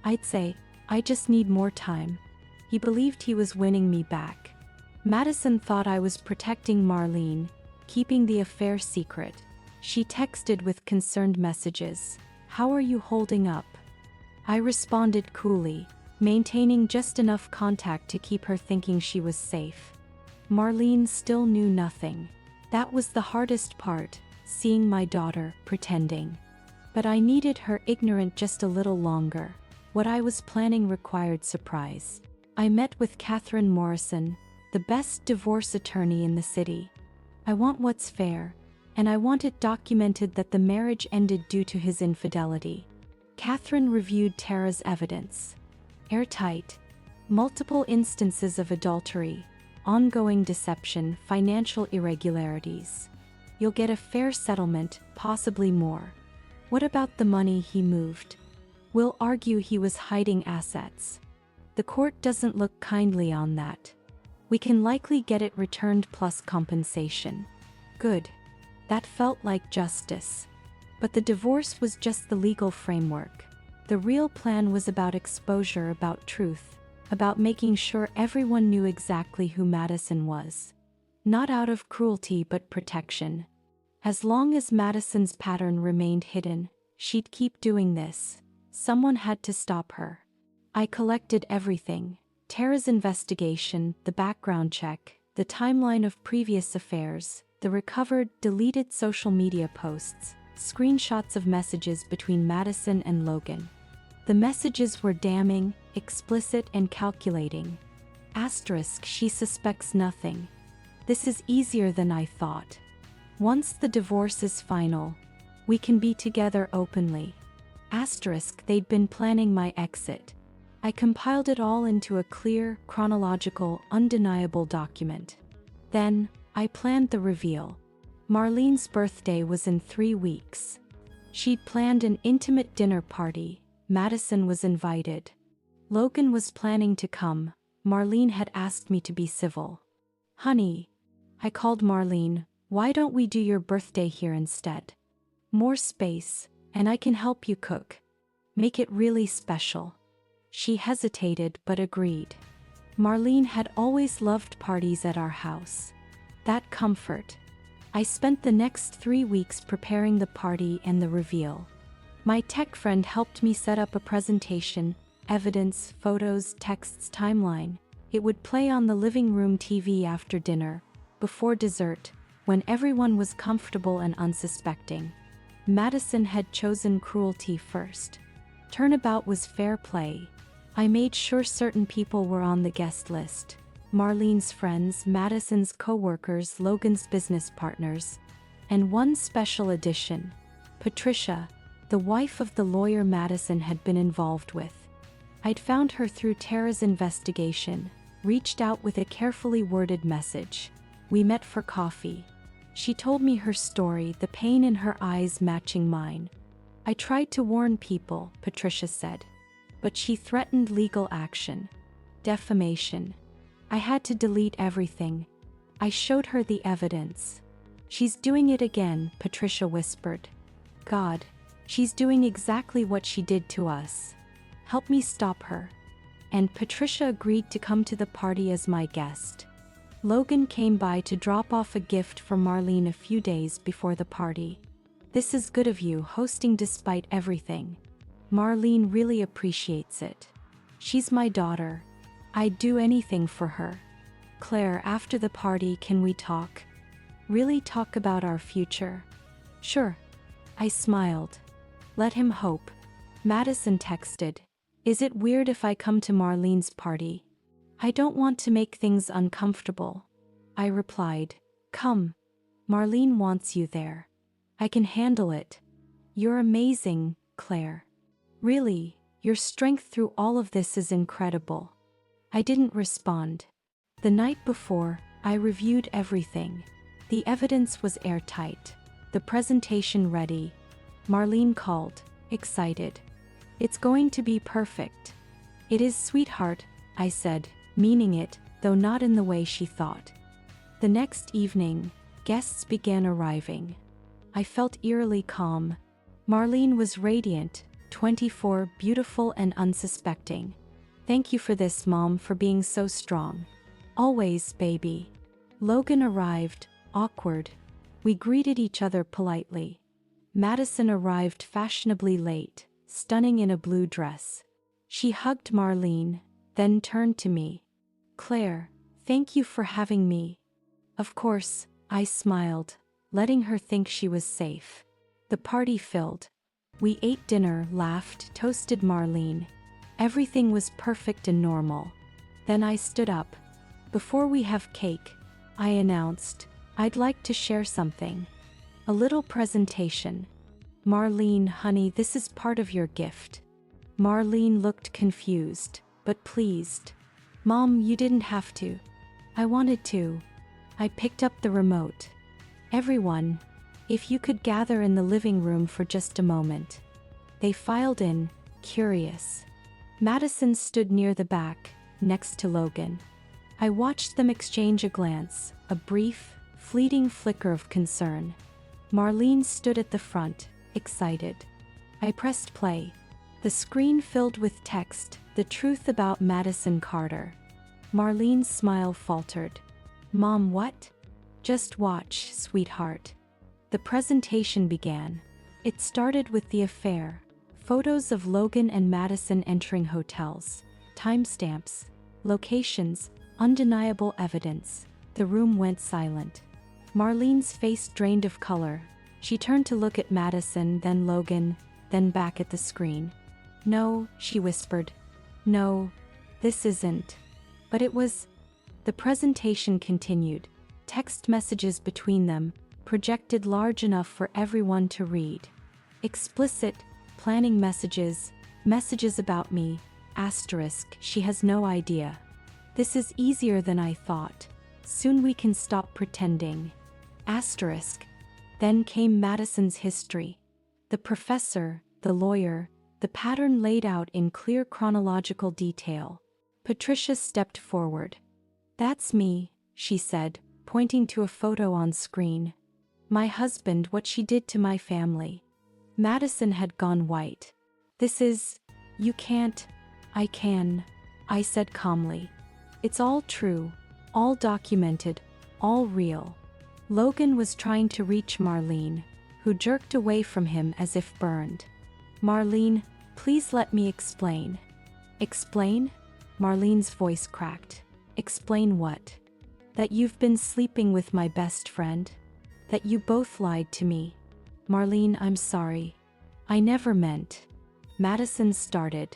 I'd say, I just need more time. He believed he was winning me back. Madison thought I was protecting Marlene, keeping the affair secret. She texted with concerned messages. How are you holding up? I responded coolly, maintaining just enough contact to keep her thinking she was safe. Marlene still knew nothing. That was the hardest part, seeing my daughter, pretending. But I needed her ignorant just a little longer. What I was planning required surprise. I met with Catherine Morrison, the best divorce attorney in the city. I want what's fair, and I want it documented that the marriage ended due to his infidelity. Catherine reviewed Tara's evidence. Airtight. Multiple instances of adultery, ongoing deception, financial irregularities. You'll get a fair settlement, possibly more. What about the money he moved? We'll argue he was hiding assets. The court doesn't look kindly on that. We can likely get it returned plus compensation. Good. That felt like justice. But the divorce was just the legal framework. The real plan was about exposure, about truth, about making sure everyone knew exactly who Madison was. Not out of cruelty but protection. As long as Madison's pattern remained hidden, she'd keep doing this. Someone had to stop her. I collected everything. Tara's investigation, the background check, the timeline of previous affairs, the recovered, deleted social media posts, screenshots of messages between Madison and Logan. The messages were damning, explicit and calculating. Asterisk, she suspects nothing. This is easier than I thought. Once the divorce is final, we can be together openly. Asterisk, they'd been planning my exit. I compiled it all into a clear, chronological, undeniable document. Then, I planned the reveal. Marlene's birthday was in 3 weeks. She'd planned an intimate dinner party. Madison was invited. Logan was planning to come. Marlene had asked me to be civil. Honey, I called Marlene, why don't we do your birthday here instead? More space, and I can help you cook. Make it really special. She hesitated but agreed. Marlene had always loved parties at our house. That comfort. I spent the next 3 weeks preparing the party and the reveal. My tech friend helped me set up a presentation, evidence, photos, texts, timeline. It would play on the living room TV after dinner, before dessert, when everyone was comfortable and unsuspecting. Madison had chosen cruelty first. Turnabout was fair play. I made sure certain people were on the guest list. Marlene's friends, Madison's co-workers, Logan's business partners. And one special addition. Patricia, the wife of the lawyer Madison had been involved with. I'd found her through Tara's investigation, reached out with a carefully worded message. We met for coffee. She told me her story, the pain in her eyes matching mine. I tried to warn people, Patricia said. But she threatened legal action. Defamation. I had to delete everything. I showed her the evidence. She's doing it again, Patricia whispered. God, she's doing exactly what she did to us. Help me stop her. And Patricia agreed to come to the party as my guest. Logan came by to drop off a gift for Marlene a few days before the party. This is good of you, hosting despite everything. Marlene really appreciates it. She's my daughter. I'd do anything for her. Claire, after the party, can we talk? Really talk about our future? Sure. I smiled. Let him hope. Madison texted. Is it weird if I come to Marlene's party? I don't want to make things uncomfortable. I replied. Come. Marlene wants you there. I can handle it. You're amazing, Claire. Really, your strength through all of this is incredible. I didn't respond. The night before, I reviewed everything. The evidence was airtight. The presentation ready. Marlene called, excited. It's going to be perfect. It is, sweetheart, I said, meaning it, though not in the way she thought. The next evening, guests began arriving. I felt eerily calm. Marlene was radiant, 24, beautiful and unsuspecting. Thank you for this, Mom, for being so strong. Always, baby. Logan arrived, awkward. We greeted each other politely. Madison arrived fashionably late, stunning in a blue dress. She hugged Marlene, then turned to me. Claire, thank you for having me. Of course, I smiled, letting her think she was safe. The party filled. We ate dinner, laughed, toasted Marlene. Everything was perfect and normal. Then I stood up. Before we have cake, I announced, I'd like to share something. A little presentation. Marlene, honey, this is part of your gift. Marlene looked confused, but pleased. Mom, you didn't have to. I wanted to. I picked up the remote. Everyone, if you could gather in the living room for just a moment. They filed in, curious. Madison stood near the back, next to Logan. I watched them exchange a glance, a brief, fleeting flicker of concern. Marlene stood at the front, excited. I pressed play. The screen filled with text, the truth about Madison Carter. Marlene's smile faltered. Mom, what? Just watch, sweetheart. The presentation began. It started with the affair. Photos of Logan and Madison entering hotels. Timestamps. Locations. Undeniable evidence. The room went silent. Marlene's face drained of color. She turned to look at Madison, then Logan, then back at the screen. No, she whispered. No, this isn't. But it was. The presentation continued. Text messages between them, projected large enough for everyone to read. Explicit, planning messages, messages about me, asterisk, she has no idea. This is easier than I thought. Soon we can stop pretending. Asterisk. Then came Madison's history. The professor, the lawyer, the pattern laid out in clear chronological detail. Patricia stepped forward. That's me, she said, pointing to a photo on screen. My husband, what she did to my family. Madison had gone white. This is. You can't. I can. I said calmly. It's all true, all documented, all real. Logan was trying to reach Marlene, who jerked away from him as if burned. Marlene, please let me explain. Explain? Marlene's voice cracked. Explain what? That you've been sleeping with my best friend? That you both lied to me? Marlene, I'm sorry. I never meant. Madison started.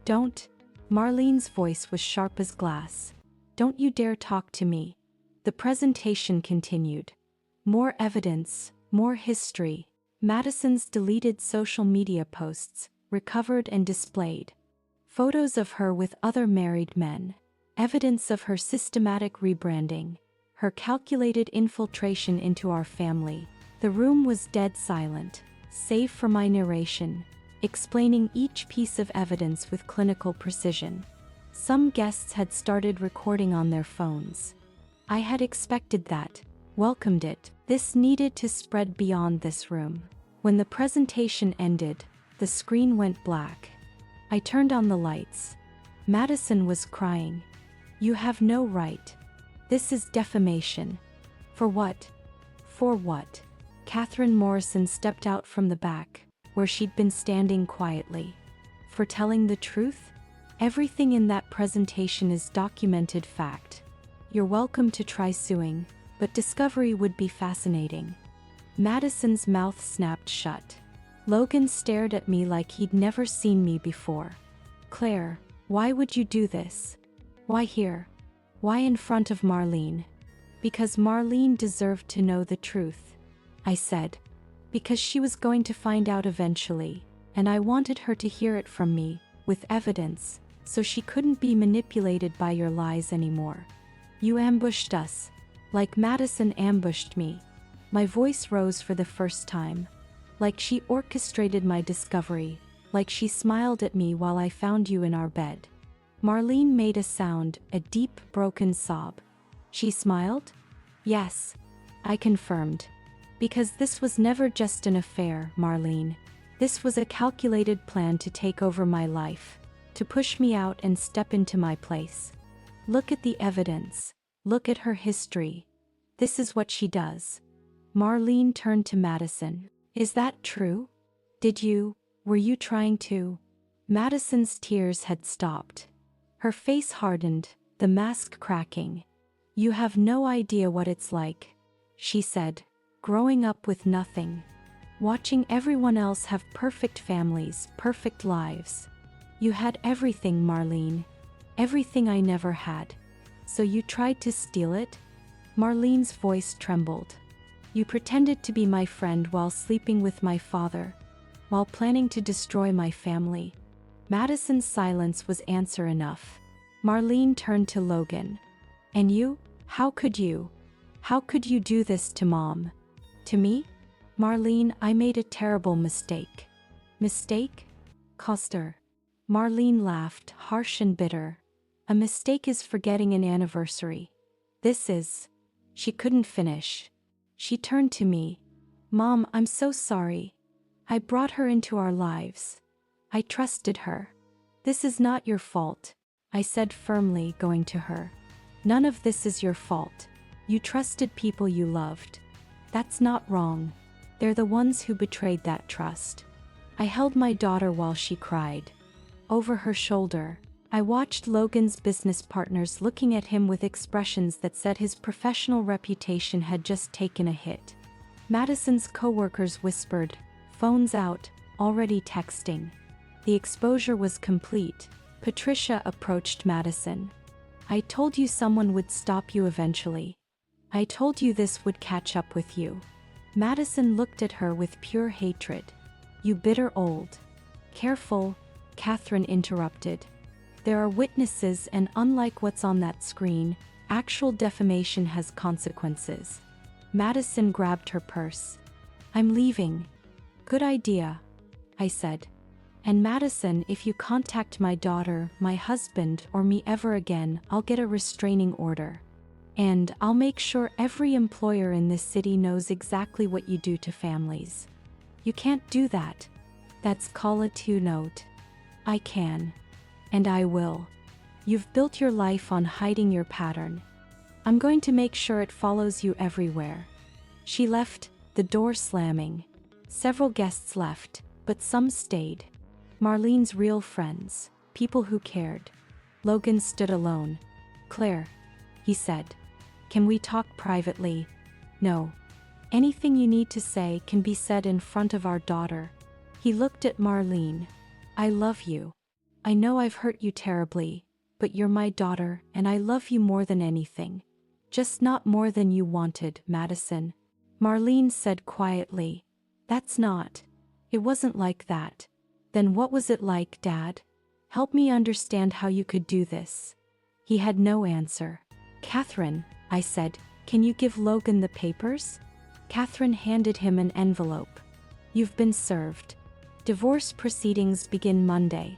Don't. Marlene's voice was sharp as glass. Don't you dare talk to me. The presentation continued. More evidence, more history. Madison's deleted social media posts, recovered and displayed. Photos of her with other married men. Evidence of her systematic rebranding. Her calculated infiltration into our family. The room was dead silent, save for my narration, explaining each piece of evidence with clinical precision. Some guests had started recording on their phones. I had expected that, welcomed it. This needed to spread beyond this room. When the presentation ended, the screen went black. I turned on the lights. Madison was crying. You have no right. This is defamation. For what? For what? Catherine Morrison stepped out from the back, where she'd been standing quietly. For telling the truth? Everything in that presentation is documented fact. You're welcome to try suing, but discovery would be fascinating. Madison's mouth snapped shut. Logan stared at me like he'd never seen me before. Claire, why would you do this? Why here? Why in front of Marlene? Because Marlene deserved to know the truth, I said. Because she was going to find out eventually, and I wanted her to hear it from me, with evidence, so she couldn't be manipulated by your lies anymore. You ambushed us, like Madison ambushed me. My voice rose for the first time. Like she orchestrated my discovery, like she smiled at me while I found you in our bed. Marlene made a sound, a deep, broken sob. She smiled? Yes, I confirmed. Because this was never just an affair, Marlene. This was a calculated plan to take over my life, to push me out and step into my place. Look at the evidence. Look at her history. This is what she does. Marlene turned to Madison. Is that true? Were you trying to? Madison's tears had stopped. Her face hardened, the mask cracking. You have no idea what it's like, she said, growing up with nothing. Watching everyone else have perfect families, perfect lives. You had everything, Marlene. Everything I never had. So you tried to steal it? Marlene's voice trembled. You pretended to be my friend while sleeping with my father, while planning to destroy my family. Madison's silence was answer enough. Marlene turned to Logan. And you? How could you? How could you do this to Mom? To me? Marlene, I made a terrible mistake. Mistake? Coster. Marlene laughed, harsh and bitter. A mistake is forgetting an anniversary. This is. She couldn't finish. She turned to me. Mom, I'm so sorry. I brought her into our lives. I trusted her. This is not your fault, I said firmly, going to her. None of this is your fault. You trusted people you loved. That's not wrong. They're the ones who betrayed that trust. I held my daughter while she cried. Over her shoulder, I watched Logan's business partners looking at him with expressions that said his professional reputation had just taken a hit. Madison's coworkers whispered, phones out, already texting. The exposure was complete. Patricia approached Madison. I told you someone would stop you eventually. I told you this would catch up with you. Madison looked at her with pure hatred. You bitter old. Careful, Catherine interrupted. There are witnesses, and unlike what's on that screen, actual defamation has consequences. Madison grabbed her purse. I'm leaving. Good idea, I said. And Madison, if you contact my daughter, my husband, or me ever again, I'll get a restraining order. And I'll make sure every employer in this city knows exactly what you do to families. You can't do that. That's call a two-note. I can. And I will. You've built your life on hiding your pattern. I'm going to make sure it follows you everywhere. She left, the door slamming. Several guests left, but some stayed. Marlene's real friends, people who cared. Logan stood alone. Claire, he said. Can we talk privately? No. Anything you need to say can be said in front of our daughter. He looked at Marlene. I love you. I know I've hurt you terribly, but you're my daughter, and I love you more than anything. Just not more than you wanted, Madison. Marlene said quietly. That's not. It wasn't like that. Then what was it like, Dad? Help me understand how you could do this. He had no answer. Catherine, I said, can you give Logan the papers? Catherine handed him an envelope. You've been served. Divorce proceedings begin Monday.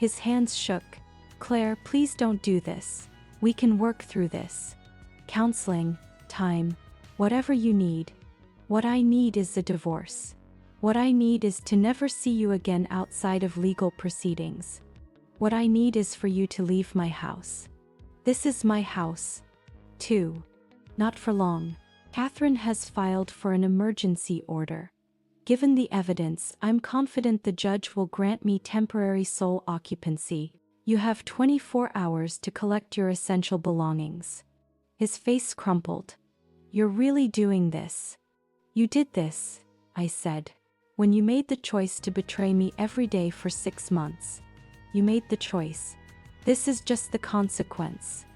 His hands shook. Claire, please don't do this. We can work through this. Counseling, time, whatever you need. What I need is a divorce. What I need is to never see you again outside of legal proceedings. What I need is for you to leave my house. This is my house. Too. Not for long. Catherine has filed for an emergency order. Given the evidence, I'm confident the judge will grant me temporary sole occupancy. You have 24 hours to collect your essential belongings. His face crumpled. You're really doing this. You did this, I said. When you made the choice to betray me every day for 6 months. You made the choice. This is just the consequence.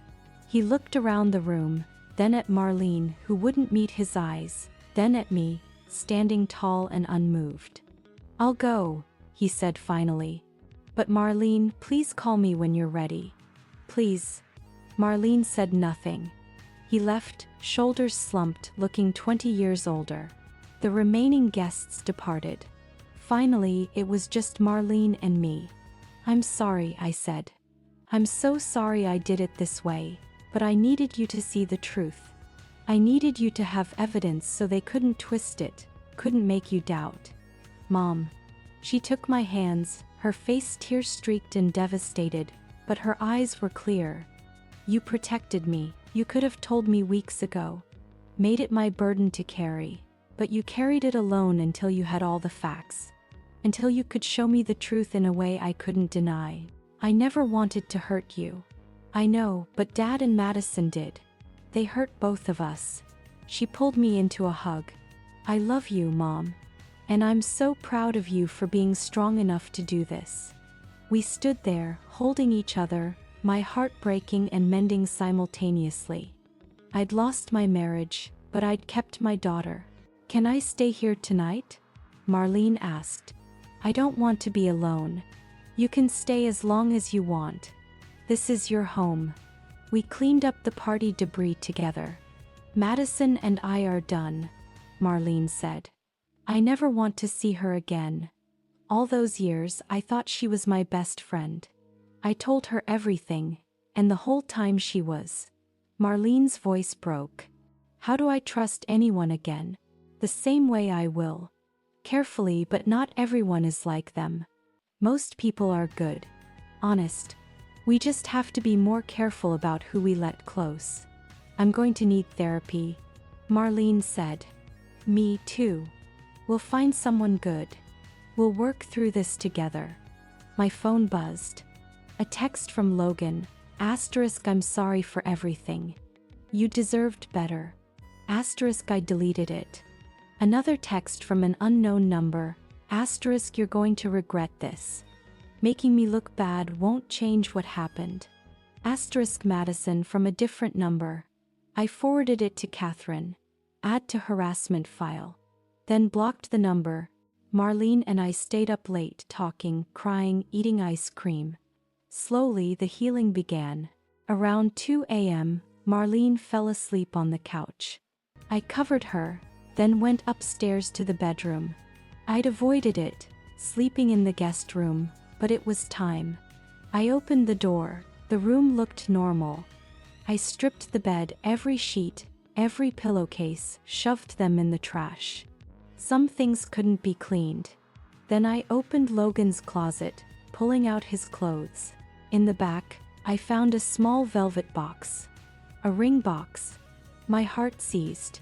He looked around the room. then at Marlene, who wouldn't meet his eyes, then at me, standing tall and unmoved. "I'll go," he said finally. "But Marlene, please call me when you're ready. Please." Marlene said nothing. He left, shoulders slumped, looking 20 years older. The remaining guests departed. Finally, it was just Marlene and me. "I'm sorry," I said. "I'm so sorry I did it this way, but I needed you to see the truth. I needed you to have evidence so they couldn't twist it, couldn't make you doubt." "Mom." She took my hands, her face tear-streaked and devastated, but her eyes were clear. "You protected me. You could have told me weeks ago. Made it my burden to carry, but you carried it alone until you had all the facts. Until you could show me the truth in a way I couldn't deny. I never wanted to hurt you. I know, but Dad and Madison did. They hurt both of us." She pulled me into a hug. "I love you, Mom. And I'm so proud of you for being strong enough to do this." We stood there, holding each other, my heart breaking and mending simultaneously. I'd lost my marriage, but I'd kept my daughter. "Can I stay here tonight?" Marlene asked. "I don't want to be alone." "You can stay as long as you want. This is your home." We cleaned up the party debris together. "Madison and I are done," Marlene said. "I never want to see her again. All those years I thought she was my best friend. I told her everything, and the whole time she was." Marlene's voice broke. "How do I trust anyone again? The same way I will. Carefully, but not everyone is like them. Most people are good. Honest. We just have to be more careful about who we let close." "I'm going to need therapy," Marlene said. "Me too. We'll find someone good. We'll work through this together." My phone buzzed. A text from Logan. "I'm sorry for everything. You deserved better." I deleted it. Another text from an unknown number. "You're going to regret this. Making me look bad won't change what happened." Madison from a different number. I forwarded it to Catherine. "Add to harassment file." Then blocked the number. Marlene and I stayed up late, talking, crying, eating ice cream. Slowly, the healing began. Around 2 a.m., Marlene fell asleep on the couch. I covered her, then went upstairs to the bedroom. I'd avoided it, sleeping in the guest room, but it was time. I opened the door. The room looked normal. I stripped the bed, every sheet, every pillowcase, shoved them in the trash. Some things couldn't be cleaned. Then I opened Logan's closet, pulling out his clothes. In the back, I found a small velvet box. A ring box. My heart seized.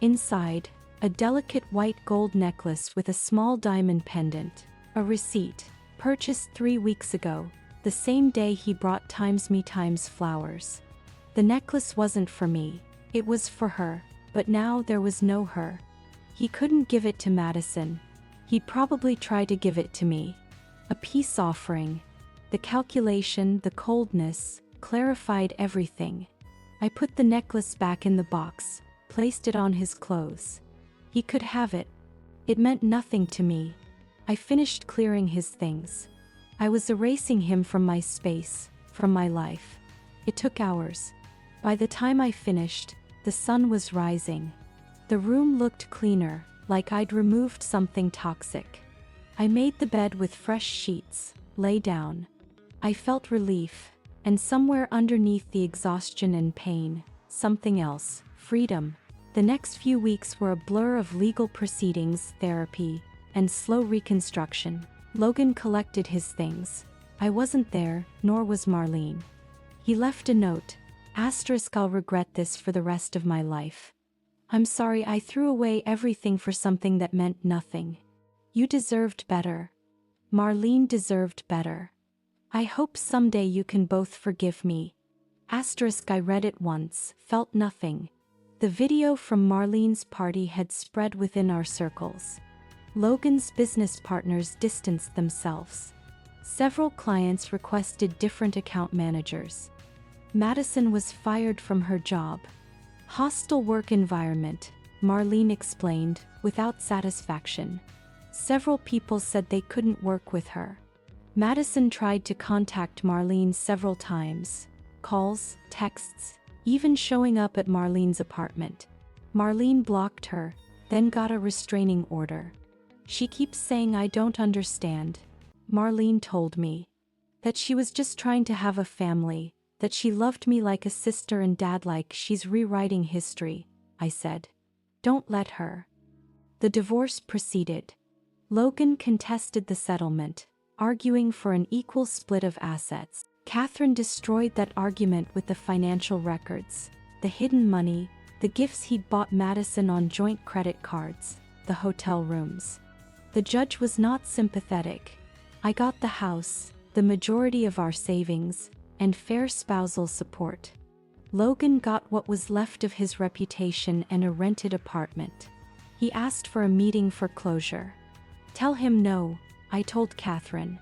Inside, a delicate white gold necklace with a small diamond pendant. A receipt. Purchased 3 weeks ago, the same day he brought Me Times flowers. The necklace wasn't for me. It was for her, but now there was no her. He couldn't give it to Madison. He'd probably try to give it to me. A peace offering. The calculation, the coldness, clarified everything. I put the necklace back in the box, placed it on his clothes. He could have it. It meant nothing to me. I finished clearing his things. I was erasing him from my space, from my life. It took hours. By the time I finished, the sun was rising. The room looked cleaner, like I'd removed something toxic. I made the bed with fresh sheets, lay down. I felt relief, and somewhere underneath the exhaustion and pain, something else, freedom. The next few weeks were a blur of legal proceedings, therapy, and slow reconstruction. Logan collected his things. I wasn't there, nor was Marlene. He left a note. I'll regret this for the rest of my life. I'm sorry I threw away everything for something that meant nothing. You deserved better. Marlene deserved better. I hope someday you can both forgive me. I read it once, felt nothing. The video from Marlene's party had spread within our circles. Logan's business partners distanced themselves. Several clients requested different account managers. Madison was fired from her job. Hostile work environment, Marlene explained, without satisfaction. Several people said they couldn't work with her. Madison tried to contact Marlene several times. Calls, texts, even showing up at Marlene's apartment. Marlene blocked her, then got a restraining order. She keeps saying I don't understand. Marlene told me that she was just trying to have a family, that she loved me like a sister and dad, like she's rewriting history, I said. Don't let her. The divorce proceeded. Logan contested the settlement, arguing for an equal split of assets. Catherine destroyed that argument with the financial records, the hidden money, the gifts he'd bought Madison on joint credit cards, the hotel rooms. The judge was not sympathetic. I got the house, the majority of our savings, and fair spousal support. Logan got what was left of his reputation and a rented apartment. He asked for a meeting for closure. Tell him no, I told Catherine.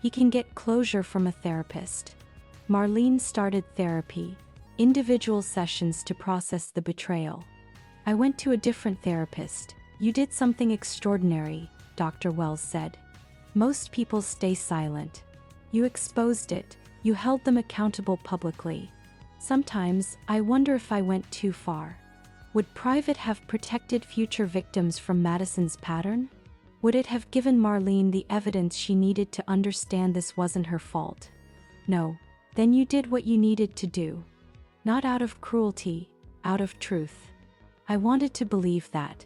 He can get closure from a therapist. Marlene started therapy, individual sessions to process the betrayal. I went to a different therapist. You did something extraordinary, Dr. Wells said. Most people stay silent. You exposed it, you held them accountable publicly. Sometimes, I wonder if I went too far. Would private have protected future victims from Madison's pattern? Would it have given Marlene the evidence she needed to understand this wasn't her fault? No. Then you did what you needed to do. Not out of cruelty, out of truth. I wanted to believe that.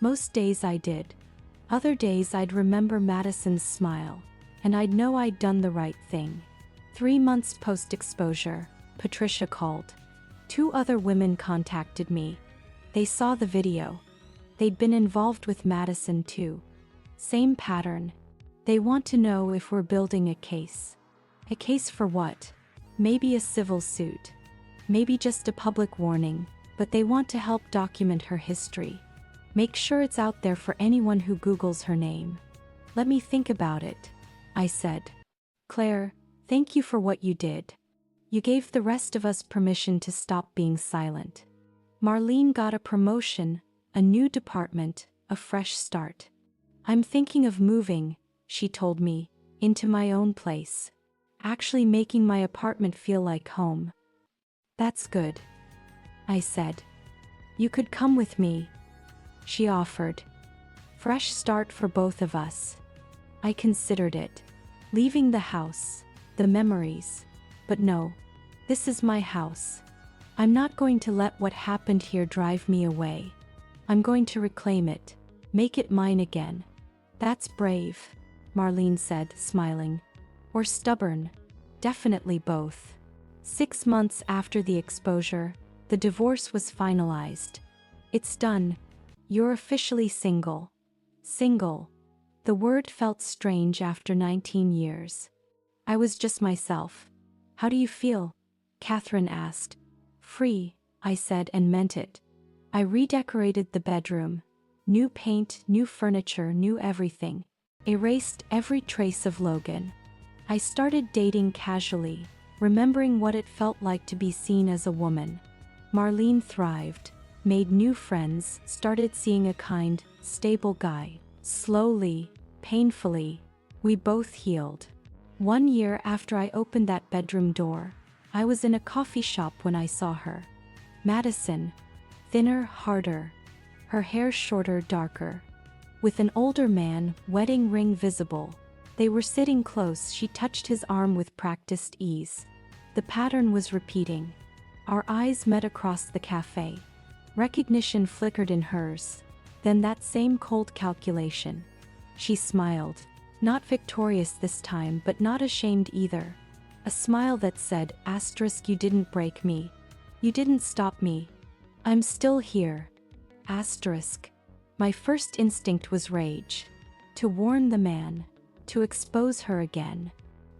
Most days I did. Other days I'd remember Madison's smile, and I'd know I'd done the right thing. 3 months post-exposure, Patricia called. 2 other women contacted me. They saw the video. They'd been involved with Madison too. Same pattern. They want to know if we're building a case. A case for what? Maybe a civil suit. Maybe just a public warning, but they want to help document her history. Make sure it's out there for anyone who Googles her name. Let me think about it, I said. Claire, thank you for what you did. You gave the rest of us permission to stop being silent. Marlene got a promotion, a new department, a fresh start. I'm thinking of moving, she told me, into my own place. Actually making my apartment feel like home. That's good, I said. You could come with me, she offered. Fresh start for both of us. I considered it. Leaving the house, the memories. But no, this is my house. I'm not going to let what happened here drive me away. I'm going to reclaim it, make it mine again. That's brave, Marlene said, smiling. Or stubborn. Definitely both. 6 months after the exposure, the divorce was finalized. It's done. You're officially single. Single. The word felt strange after 19 years. I was just myself. How do you feel? Catherine asked. Free, I said, and meant it. I redecorated the bedroom. New paint, new furniture, new everything. Erased every trace of Logan. I started dating casually, remembering what it felt like to be seen as a woman. Marlene thrived, made new friends, started seeing a kind, stable guy. Slowly, painfully, we both healed. 1 year after I opened that bedroom door, I was in a coffee shop when I saw her. Madison. Thinner, harder. Her hair shorter, darker. With an older man, wedding ring visible. They were sitting close. She touched his arm with practiced ease. The pattern was repeating. Our eyes met across the cafe. Recognition flickered in hers. Then that same cold calculation. She smiled. Not victorious this time, but not ashamed either. A smile that said, asterisk, you didn't break me. You didn't stop me. I'm still here. Asterisk. My first instinct was rage. To warn the man. To expose her again.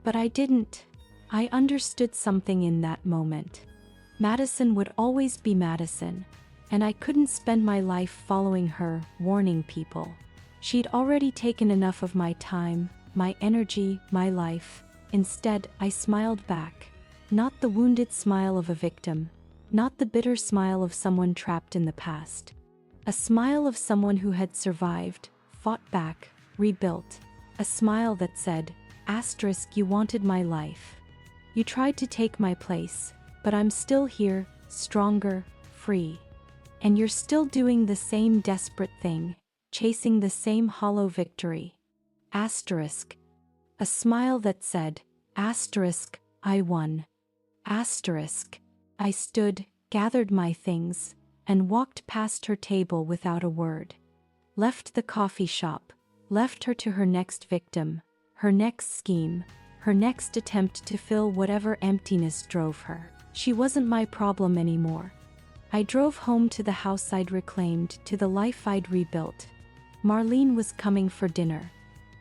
But I didn't. I understood something in that moment. Madison would always be Madison. And I couldn't spend my life following her, warning people. She'd already taken enough of my time, my energy, my life. Instead, I smiled back. Not the wounded smile of a victim. not the bitter smile of someone trapped in the past. A smile of someone who had survived, fought back, rebuilt. A smile that said, asterisk, you wanted my life. You tried to take my place, but I'm still here, stronger, free. And you're still doing the same desperate thing, chasing the same hollow victory. Asterisk. A smile that said, asterisk, I won. Asterisk. I stood, gathered my things, and walked past her table without a word. Left the coffee shop, left her to her next victim, her next scheme, her next attempt to fill whatever emptiness drove her. She wasn't my problem anymore. I drove home to the house I'd reclaimed, to the life I'd rebuilt. Marlene was coming for dinner.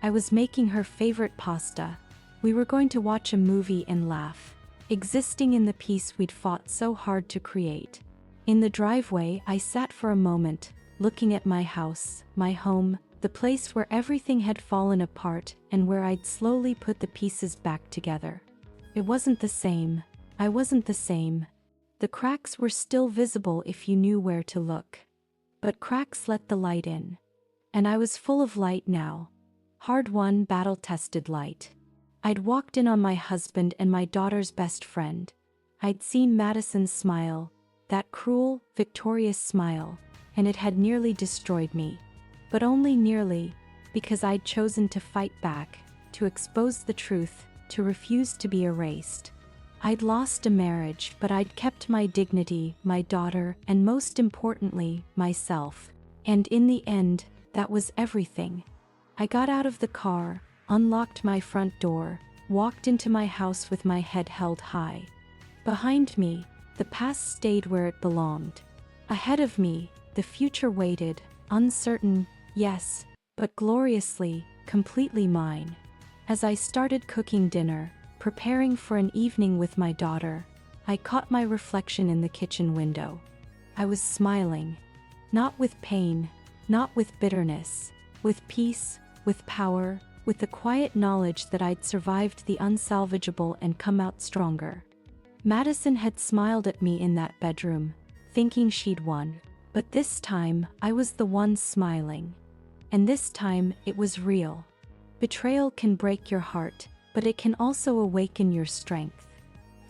I was making her favorite pasta. We were going to watch a movie and laugh, existing in the peace we'd fought so hard to create. In the driveway, I sat for a moment, looking at my house, my home, the place where everything had fallen apart and where I'd slowly put the pieces back together. It wasn't the same. I wasn't the same. The cracks were still visible if you knew where to look. But cracks let the light in. And I was full of light now. Hard-won, battle-tested light. I'd walked in on my husband and my daughter's best friend. I'd seen Madison's smile, that cruel, victorious smile, and it had nearly destroyed me. But only nearly, because I'd chosen to fight back, to expose the truth, to refuse to be erased. I'd lost a marriage, but I'd kept my dignity, my daughter, and most importantly, myself. And in the end, that was everything. I got out of the car, unlocked my front door, walked into my house with my head held high. Behind me, the past stayed where it belonged. Ahead of me, the future waited, uncertain, yes, but gloriously, completely mine. As I started cooking dinner, preparing for an evening with my daughter, I caught my reflection in the kitchen window. I was smiling. Not with pain, not with bitterness, with peace, with power, with the quiet knowledge that I'd survived the unsalvageable and come out stronger. Madison had smiled at me in that bedroom, thinking she'd won. But this time, I was the one smiling. And this time, it was real. Betrayal can break your heart, but it can also awaken your strength.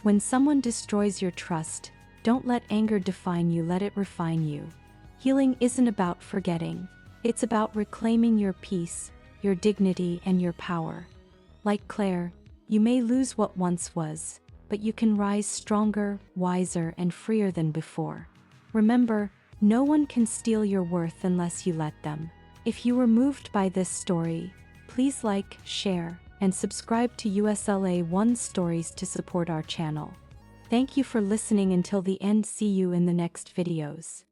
When someone destroys your trust, don't let anger define you, let it refine you. Healing isn't about forgetting. It's about reclaiming your peace, your dignity, and your power. Like Claire, you may lose what once was, but you can rise stronger, wiser, and freer than before. Remember, no one can steal your worth unless you let them. If you were moved by this story, please like, share, and subscribe to USLA 1 Stories to support our channel. Thank you for listening until the end. See you in the next videos.